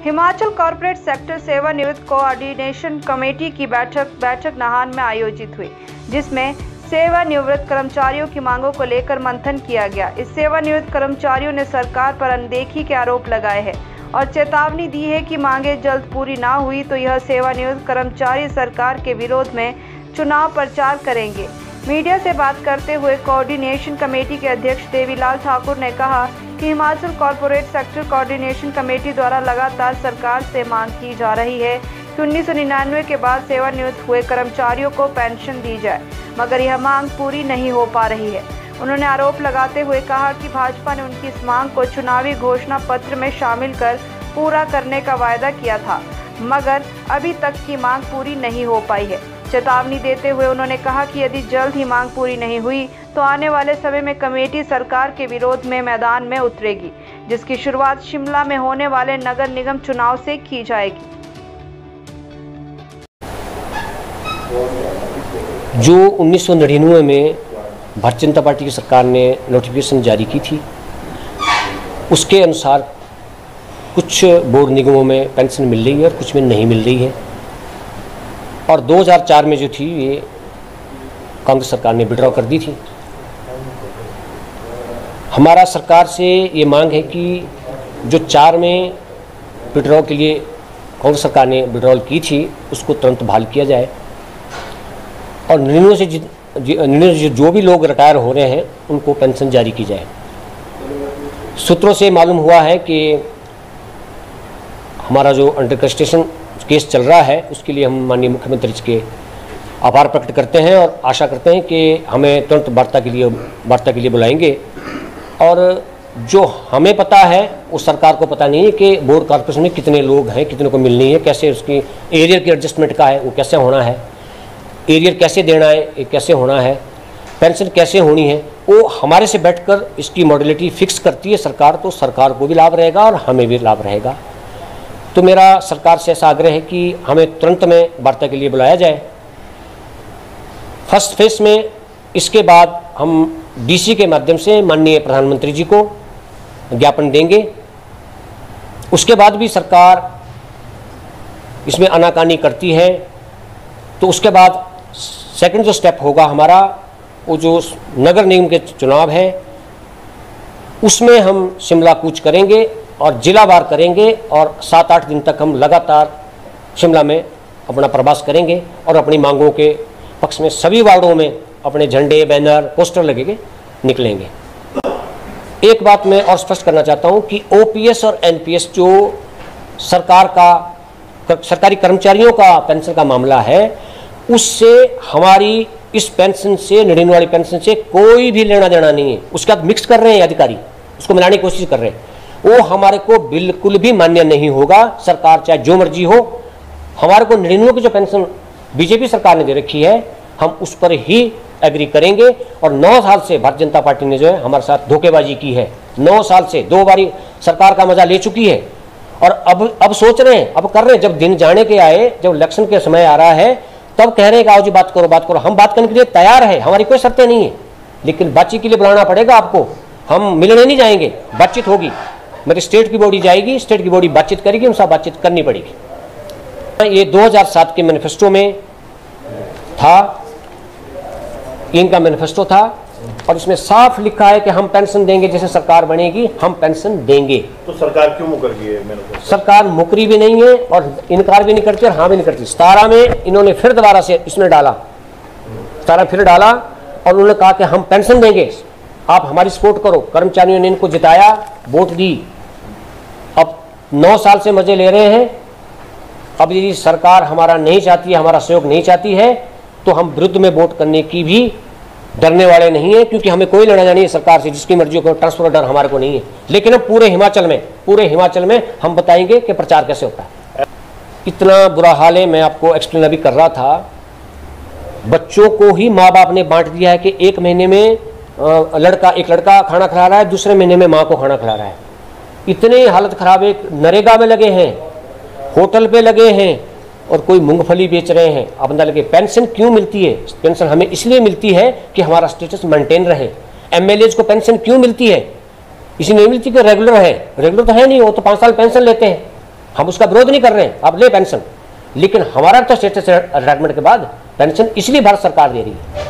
Himachal corporate sector सेवानिवृत्त coordination committee की बैठक नाहन में आयोजित हुई, जिसमें सेवानिवृत्त कर्मचारियों की मांगों को लेकर मंथन किया गया। इस सेवानिवृत्त कर्मचारियों ने सरकार पर अनदेखी के आरोप लगाए हैं और चेतावनी दी है कि मांगें जल्द पूरी ना हुई तो यह सेवानिवृत्त कर्मचारी सरकार के विरोध में चुनाव प्रचार करेंगे। मीडिया से बात करते हुए कोऑर्डिनेशन कमेटी के अध्यक्ष देवीलाल ठाकुर ने कहा कि Himachal corporate sector coordination committee द्वारा लगातार सरकार से मांग की जा रही है कि 1999 के बाद सेवानिवृत्त हुए कर्मचारियों को पेंशन दी जाए, मगर यह मांग पूरी नहीं हो पा रही है। उन्होंने आरोप लगाते हुए कहा कि भाजपा ने उनकी इस मांग को चुनावी घोषणा पत्र में शामिल कर पूरा करने का वायदा किया था, मगर अभी तक की मांग पूरी नहीं हो पाई है। चेतावनी देते हुए उन्होंने कहा कि यदि जल्द ही मांग पूरी नहीं हुई तो आने वाले समय में कमेटी सरकार के विरोध में मैदान में उतरेगी, जिसकी शुरुआत शिमला में होने वाले नगर निगम चुनाव से की जाएगी। जो 1999 में भारतीय जनता पार्टी की सरकार ने नोटिफिकेशन जारी की थी, उसके अनुसार कुछ बोर्ड निगमों में पेंशन मिल रही है और कुछ में नहीं मिल रही है। और 2004 में जो थी ये कांग्रेस सरकार ने विड्रॉ कर दी थी। हमारा सरकार से ये मांग है कि जो 4 में विड्रॉ के लिए कांग्रेस सरकार ने विड्रॉल की थी उसको तुरंत बहाल किया जाए और 99 से जो भी लोग रिटायर हो रहे हैं उनको पेंशन जारी की जाए। सूत्रों से मालूम हुआ है कि हमारा जो अंडर कंस्ट्रक्शन केस चल रहा है उसके लिए हम माननीय मुख्यमंत्री जी के आभार प्रकट करते हैं और आशा करते हैं कि हमें तुरंत वार्ता के लिए बुलाएंगे। और जो हमें पता है वो सरकार को पता नहीं है कि बोर्ड कॉर्पोरेशन में कितने लोग हैं, कितने को मिलनी है, कैसे उसकी एरियर की एडजस्टमेंट का है वो कैसे होना है, एरियर कैसे देना है ये कैसे होना है, पेंशन कैसे होनी है, वो हमारे से बैठकर इसकी मॉडलिटी फिक्स करती है सरकार, तो सरकार को भी लाभ रहेगा और हमें भी लाभ रहेगा। तो मेरा सरकार से ऐसा आग्रह है कि हमें तुरंत में वार्ता के लिए बुलाया जाए। फर्स्ट फेज में इसके बाद हम डीसी के माध्यम से माननीय प्रधानमंत्री जी को ज्ञापन देंगे। उसके बाद भी सरकार इसमें आनाकानी करती है तो उसके बाद सेकंड जो स्टेप होगा हमारा, वो जो नगर निगम के चुनाव है उसमें हम शिमला कूच करेंगे और जिलावार करेंगे और 7-8 दिन तक हम लगातार शिमला में अपना प्रवास करेंगे और अपनी मांगों के पक्ष में सभी वार्डों में अपने झंडे, बैनर, पोस्टर लगेंगे निकलेंगे। एक बात मैं और स्पष्ट करना चाहता हूं कि ओपीएस और एनपीएस जो सरकारी कर्मचारियों का पेंशन का मामला है, उससे हमारी इस पेंशन से 99 वाली पेंशन से कोई भी लेना देना नहीं है। उसके बाद मिक्स कर रहे हैं अधिकारी, उसको मिलाने की कोशिश कर रहे हैं, वो हमारे को बिल्कुल भी मान्य नहीं होगा। सरकार चाहे जो मर्जी हो, हमारे को 99 की जो पेंशन बीजेपी सरकार ने दे रखी है हम उस पर ही एग्री करेंगे। और 9 साल से भारतीय जनता पार्टी ने जो है हमारे साथ धोखेबाजी की है, 9 साल से 2 बारी सरकार का मजा ले चुकी है और अब सोच रहे हैं, अब कर रहे हैं। जब दिन जाने के आए, जब इलेक्शन के समय आ रहा है तब कह रहे हैं कि आओ जी बात करो। हम बात करने के लिए तैयार है, हमारी कोई शर्तें नहीं है, लेकिन बातचीत के लिए बुलाना पड़ेगा आपको। हम मिलने नहीं जाएंगे, बातचीत होगी। मेरी स्टेट की बॉडी जाएगी, स्टेट की बॉडी बातचीत करेगी, उनसे बातचीत करनी पड़ेगी। ये 2007 के मैनिफेस्टो में था, इनका मैनिफेस्टो था और इसमें साफ लिखा है कि हम पेंशन देंगे, जैसे सरकार बनेगी हम पेंशन देंगे। तो सरकार क्यों मुकर गई है? सरकार मुकरी भी नहीं है और इनकार भी नहीं करती और हाँ भी नहीं करती। 17 में इन्होंने फिर दोबारा से इसमें डाला, 17 फिर डाला और उन्होंने कहा कि हम पेंशन देंगे, आप हमारी सपोर्ट करो। कर्मचारियों ने इनको जिताया, वोट दी, अब 9 साल से मजे ले रहे हैं। अब यदि सरकार हमारा नहीं चाहती है, हमारा सहयोग नहीं चाहती है, तो हम विरुद्ध में वोट करने की भी डरने वाले नहीं है, क्योंकि हमें कोई लेना देना नहीं है सरकार से, जिसकी मर्जी को ट्रांसफर डर हमारे को नहीं है। लेकिन अब पूरे हिमाचल में हम बताएंगे कि प्रचार कैसे होता है। इतना बुरा हाल है, मैं आपको एक्सप्लेन अभी कर रहा था। बच्चों को ही माँ बाप ने बांट दिया है कि एक महीने में एक लड़का खाना खिला रहा है, दूसरे महीने में माँ को खाना खिला रहा है। इतनी हालत खराब है, नरेगा में लगे हैं, होटल पे लगे हैं और कोई मूंगफली बेच रहे हैं। अब अंदर लगे। पेंशन क्यों मिलती है? पेंशन हमें इसलिए मिलती है कि हमारा स्टेटस मेंटेन रहे। एमएलएज को पेंशन क्यों मिलती है? इसलिए नहीं मिलती कि रेगुलर है, रेगुलर तो है नहीं, वो तो 5 साल पेंशन लेते हैं। हम उसका विरोध नहीं कर रहे हैं, आप ले पेंशन, लेकिन हमारा तो स्टेटस रिटायरमेंट के बाद पेंशन इसलिए भारत सरकार दे रही है